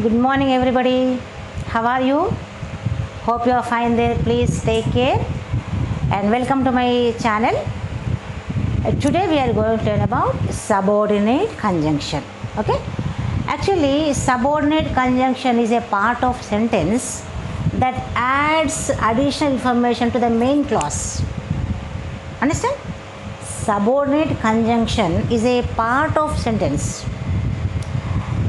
Good morning, everybody. How are you? Hope you are fine there. Please take care and welcome to my channel. Today we are going to learn about subordinate conjunction. Okay? Actually, subordinate conjunction is a part of sentence that adds additional information to the main clause. Understand? Subordinate conjunction is a part of sentence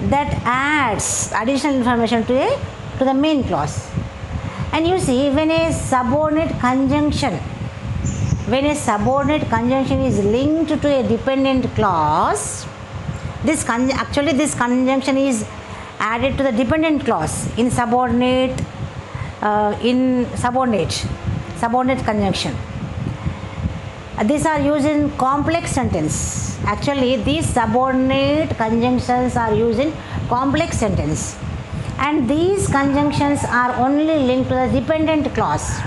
that adds additional information to the main clause. And you see, when a subordinate conjunction is linked to a dependent clause, this conjunction is added to the dependent clause in subordinate conjunction. These are used in complex sentence. Actually, these subordinate conjunctions are used in complex sentence, and these conjunctions are only linked to the dependent clause.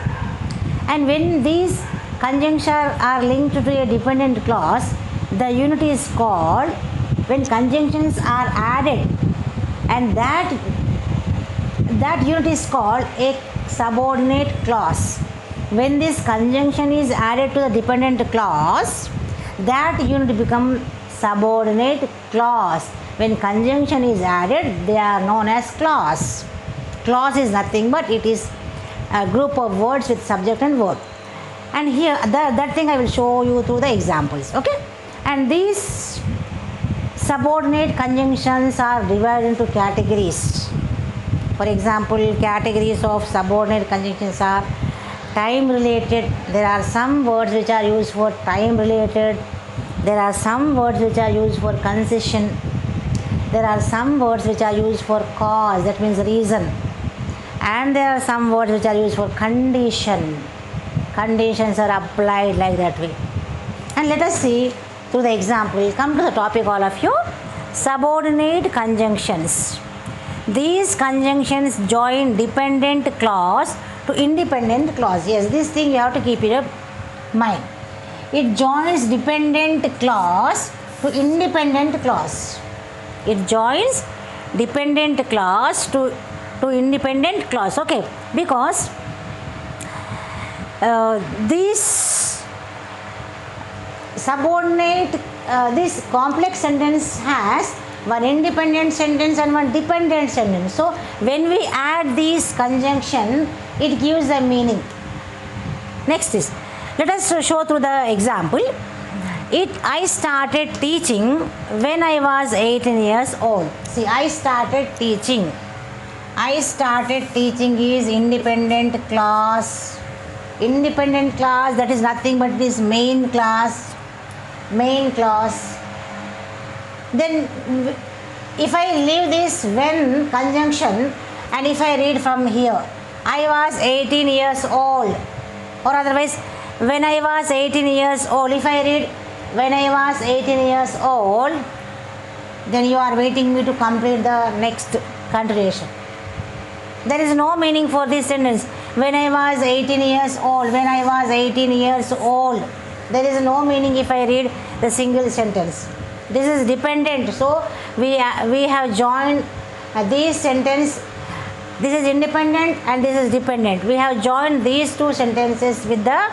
And when these conjunctions are linked to a dependent clause, the unit is called, when conjunctions are added, and that unit is called a subordinate clause. When this conjunction is added to the dependent clause, that unit becomes subordinate clause. When conjunction is added, they are known as clause. Clause is nothing but it is a group of words with subject and verb. And here that thing I will show you through the examples. Okay? And these subordinate conjunctions are divided into categories. For example, categories of subordinate conjunctions are time related. There are some words which are used for time related. There are some words which are used for concession. There are some words which are used for cause, that means reason. And there are some words which are used for condition. Conditions are applied like that way. And let us see through the example. Come to the topic, all of you. Subordinate conjunctions. These conjunctions join dependent clause to independent clause. Yes, this thing you have to keep it in mind. It joins dependent clause to independent clause. It joins dependent clause to independent clause. Okay, because this subordinate, this complex sentence has one independent sentence and one dependent sentence. So when we add these conjunction, it gives a meaning. Next is, let us show through the example. I started teaching when I was 18 years old. See, I started teaching. I started teaching is independent clause. Independent clause, that is nothing but this main clause. Main clause. Then if I leave this when conjunction and if I read from here, I was 18 years old, or otherwise when I was 18 years old, if I read when I was 18 years old, then you are waiting me to complete the next continuation. There is no meaning for this sentence. When I was 18 years old, when I was 18 years old, there is no meaning if I read the single sentence. This is dependent. So we have joined these sentence. This is independent and this is dependent. We have joined these two sentences with the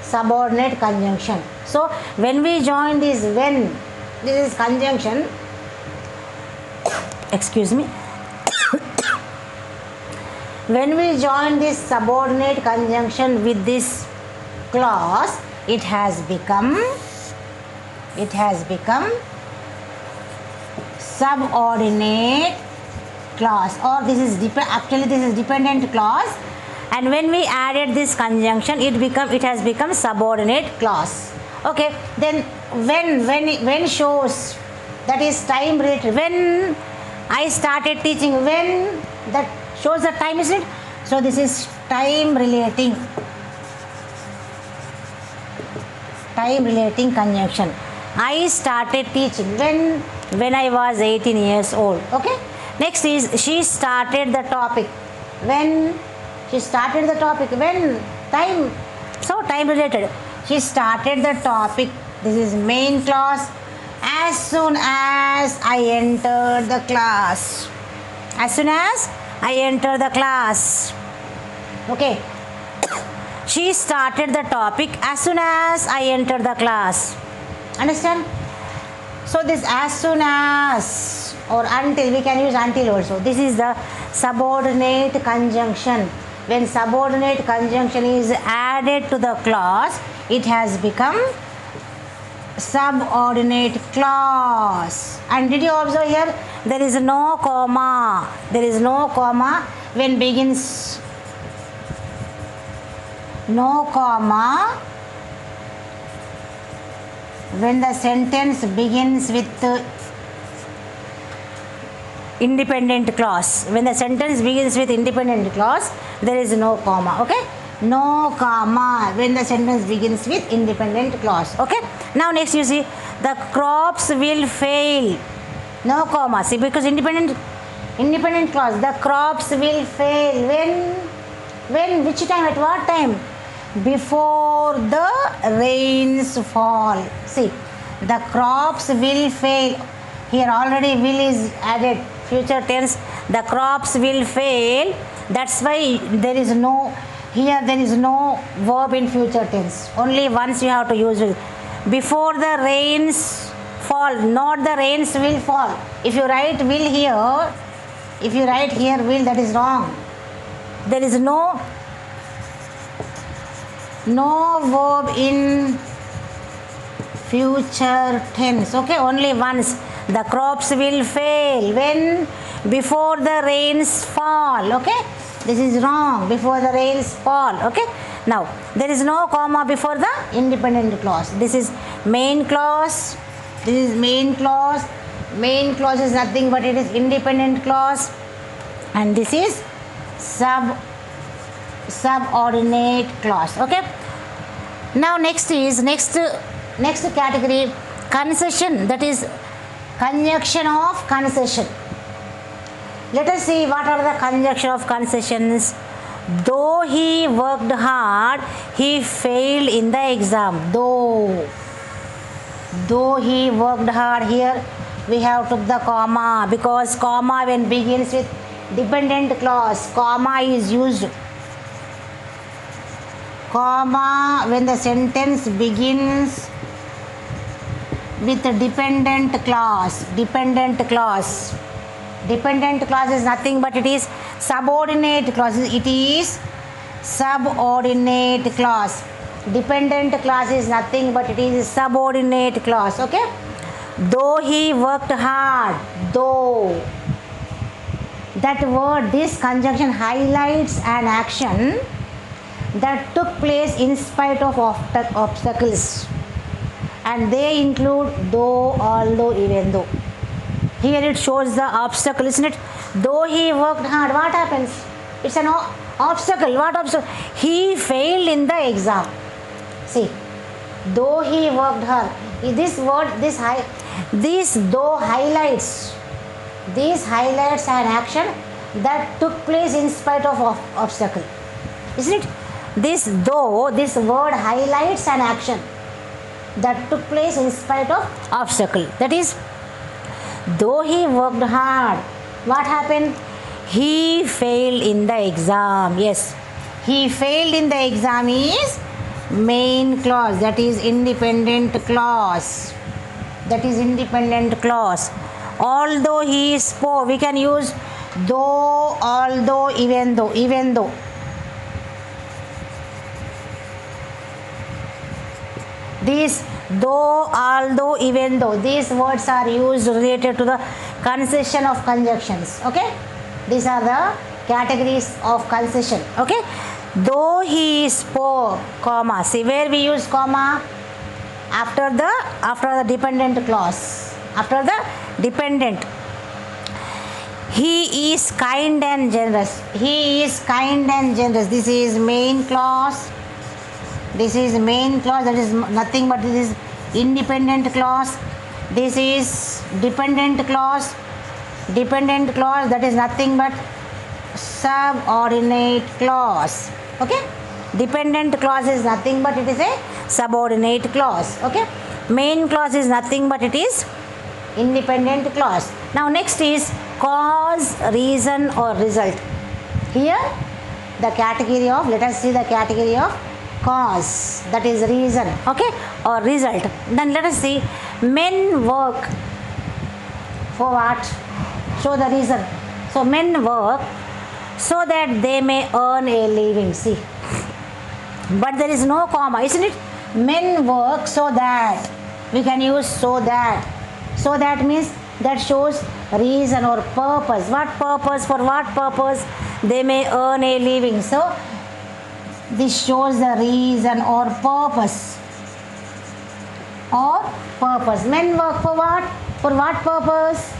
subordinate conjunction. So when we join this when, this is conjunction. Excuse me. When we join this subordinate conjunction with this clause, it has become subordinate clause, or this is actually this is dependent clause, and when we added this conjunction, it has become subordinate clause. Okay, then when shows, that is time related. When I started teaching, when, that shows the time, is it? So this is time relating conjunction. I started teaching when I was 18 years old. Okay. Next is, she started the topic. When she started the topic, when, time, so time related. She started the topic. This is main clause. As soon as I entered the class. As soon as I enter the class. Okay. She started the topic as soon as I enter the class. Understand? So this as soon as or until, we can use until also. This is the subordinate conjunction. When subordinate conjunction is added to the clause, it has become subordinate clause. And did you observe here? There is no comma. There is no comma when begins. No comma when the sentence begins with independent clause. When the sentence begins with independent clause, there is no comma. Okay? No comma when the sentence begins with independent clause. Okay? Now next you see, the crops will fail. No comma. See, because independent clause. The crops will fail when, which time, at what time? Before the rains fall. See, the crops will fail. Here already will is added. Future tense. The crops will fail. That's why there is no, here there is no verb in future tense. Only once you have to use it. Before the rains fall, not the rains will fall. If you write will here, will, that is wrong. There is no verb in future tense. Okay, only once. The crops will fail when? Before the rains fall. Okay, this is wrong. Before the rains fall. Okay, now there is no comma before the independent clause. This is main clause. This is main clause. Main clause is nothing but it is independent clause, and this is subordinate clause. Okay, now next category, concession, that is conjunction of concession. Let us see what are the conjunction of concessions. Though he worked hard, he failed in the exam. Though he worked hard, here we have took the comma, because comma when begins with dependent clause, comma is used. Comma when the sentence begins with a dependent clause. Dependent clause is nothing but it is subordinate clause. It is subordinate clause. Dependent clause is nothing but it is subordinate clause. Okay, though he worked hard, though, that word, this conjunction highlights an action that took place in spite of obstacles, and they include though, although, even though. Here it shows the obstacle, isn't it? Though he worked hard, what happens? It's an obstacle. What obstacle? He failed in the exam. See, though he worked hard. This word, this though highlights. This highlights an action that took place in spite of obstacle, isn't it? This though, this word highlights an action that took place in spite of obstacle. That is, though he worked hard, what happened? He failed in the exam. Yes, he failed in the exam is main clause, that is independent clause. That is independent clause. Although he spoke, we can use though, although, even though. Even though. These though, although, even though, these words are used related to the concession of conjunctions. Okay, these are the categories of concession. Okay, though he spoke, comma. See where we use comma? After the dependent clause. After the dependent. He is kind and generous. He is kind and generous. This is main clause. This is main clause. That is nothing but this is independent clause. This is dependent clause. Dependent clause, that is nothing but subordinate clause. Okay, dependent clause is nothing but it is a subordinate clause. Okay, main clause is nothing but it is independent clause. Now next is cause, reason or result. Here the category of, let us see the category of cause, that is reason, okay, or result. Then let us see, men work for what? Show the reason. So men work so that they may earn a living. See, but there is no comma, isn't it? Men work so that, we can use so that. So that means that shows reason or purpose. What purpose? For what purpose? They may earn a living. So this shows the reason or purpose. Or purpose. Men work for what? For what purpose?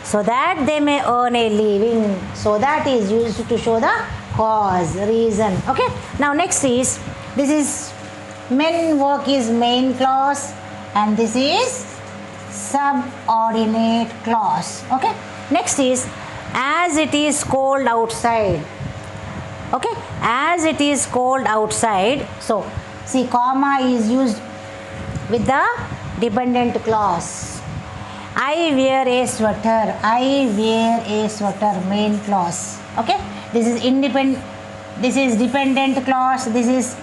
So that they may earn a living. So that is used to show the cause, reason. Okay. Now next is, this is men work is main clause and this is subordinate clause. Okay. Next is, as it is cold outside. Okay. As it is cold outside. So see, comma is used with the dependent clause. I wear a sweater. I wear a sweater, main clause. Okay. This is independent. This is dependent clause. This is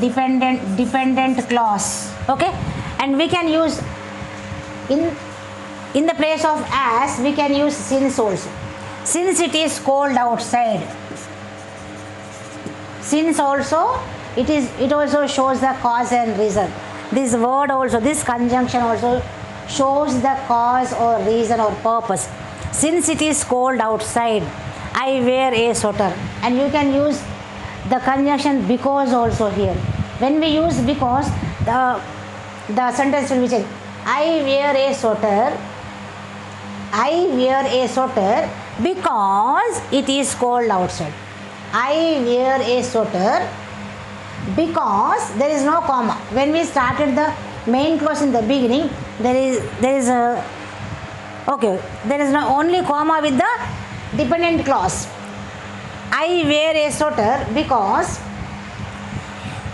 dependent clause. Okay. And we can use in the place of as, we can use since also. Since it is cold outside. Since also, it also shows the cause and reason. This word also, this conjunction also shows the cause or reason or purpose. Since it is cold outside, I wear a sweater. And you can use the conjunction because also here. When we use because, the sentence will be changed. I wear a sweater. I wear a sweater because it is cold outside. I wear a sweater because there is no comma. When we started the main clause in the beginning, there is no only comma with the dependent clause. I wear a sweater because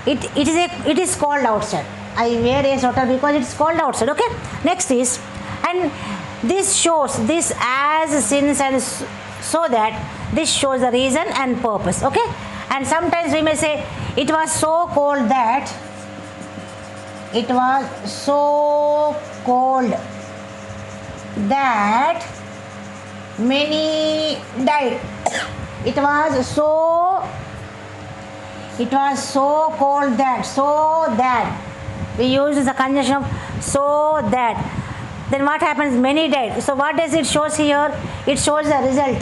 it is cold outside. I wear a sweater because it's cold outside. Okay. Next is, and this shows, this as, since and so that, this shows the reason and purpose. Okay. And sometimes we may say, it was so cold that, it was so cold that many died. It was so cold that, so that. We use the conjunction of so that. Then what happens? Many died. So what does it shows here? It shows the result.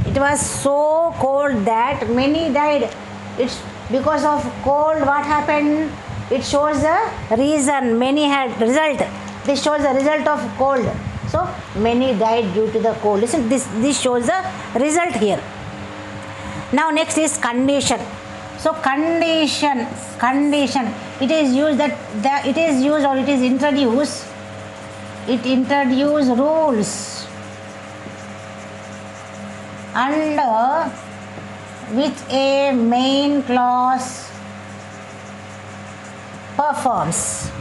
It was so cold that many died. It's because of cold, what happened? It shows the reason. Many had result. This shows the result of cold. So many died due to the cold. Listen, this shows the result here. Now next is condition. So condition. It is used it is introduced. It introduces rules under which a main clause performs.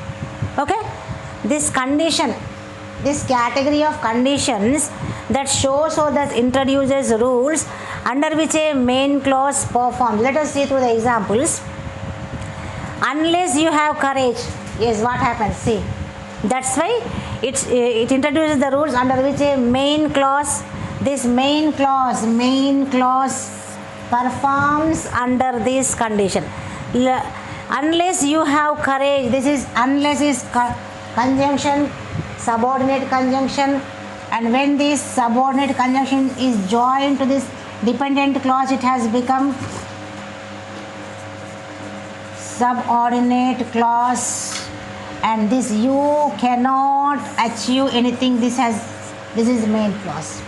Okay. This condition, this category of conditions that shows or that introduces rules under which a main clause performs. Let us see through the examples. Unless you have courage, yes, what happens? See, that's why it introduces the rules under which a main clause, this main clause performs under this condition. Unless you have courage, this is unless is conjunction, subordinate conjunction, and when this subordinate conjunction is joined to this dependent clause, it has become subordinate clause, and this you cannot achieve anything. This is main clause.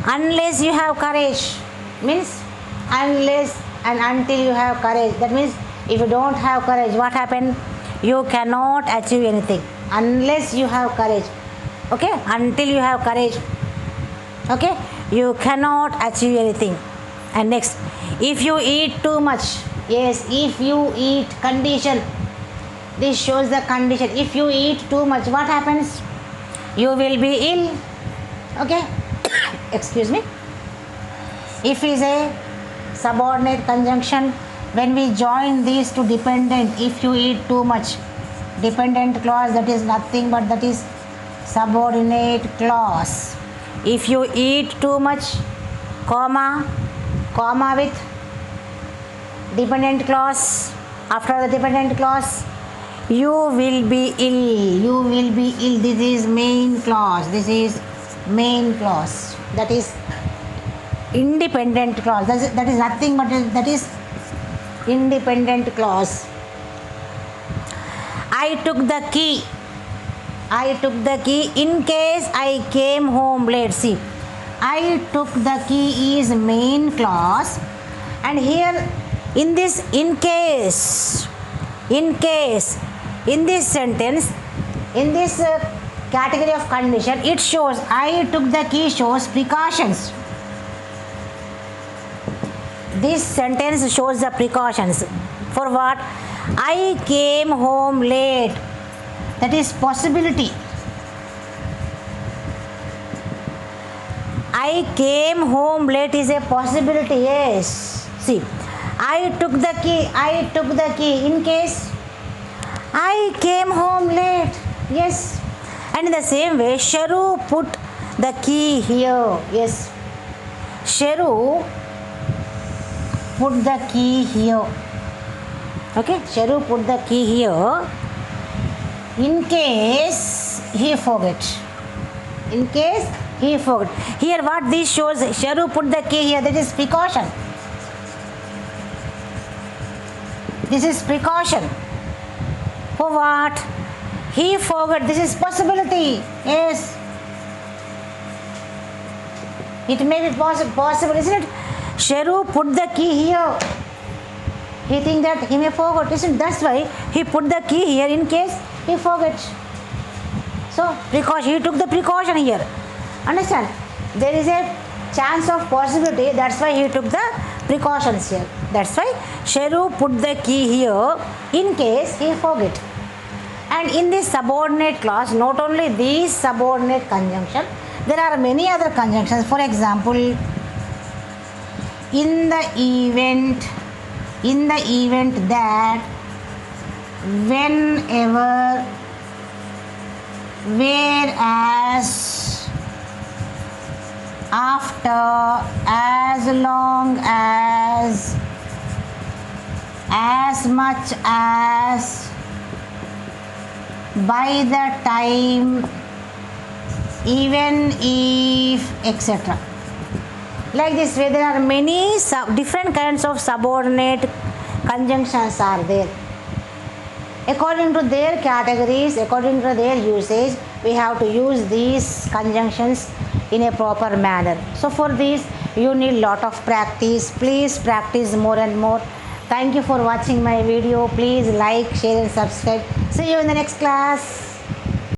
Unless you have courage means unless and until you have courage. That means if you don't have courage, what happened? You cannot achieve anything. Unless you have courage. Okay, until you have courage. Okay, you cannot achieve anything. And next, if you eat too much, yes, if you eat, condition, this shows the condition. If you eat too much, what happens? You will be ill. Okay. excuse me, if is a subordinate conjunction, when we join these to dependent, if you eat too much, dependent clause, that is nothing but that is subordinate clause. If you eat too much, comma with dependent clause, after the dependent clause, you will be ill, this is main clause, that is independent clause, that is nothing but that is independent clause. I took the key in case I came home late. See, I took the key is main clause, and here in this in case, in this sentence, in this category of condition, it shows I took the key shows precautions. This sentence shows the precautions. For what? I came home late, that is possibility. I came home late is a possibility, yes. See, I took the key in case I came home late, yes. And in the same way, Sharu put the key here, yes. Sharu put the key here. Okay, Sharu put the key here in case he forget. In case he forgot. Here what this shows, Sharu put the key here, that is precaution. This is precaution. For what? He forgot. This is possibility. Yes. It may be possible, isn't it? Sharu put the key here. He thinks that he may forget, isn't it? That's why he put the key here in case he forgets. So, precaution. He took the precaution here. Understand? There is a chance of possibility. That's why he took the precautions here. That's why Sharu put the key here in case he forget. And in this subordinate clause, not only these subordinate conjunction, there are many other conjunctions. For example, in the event that, whenever, whereas, after, as long as much as, by the time, even if, etc. Like this way, there are many different kinds of subordinate conjunctions are there. According to their categories, according to their usage, we have to use these conjunctions in a proper manner. So for this, you need lot of practice. Please practice more and more. Thank you for watching my video. Please like, share and subscribe. See you in the next class.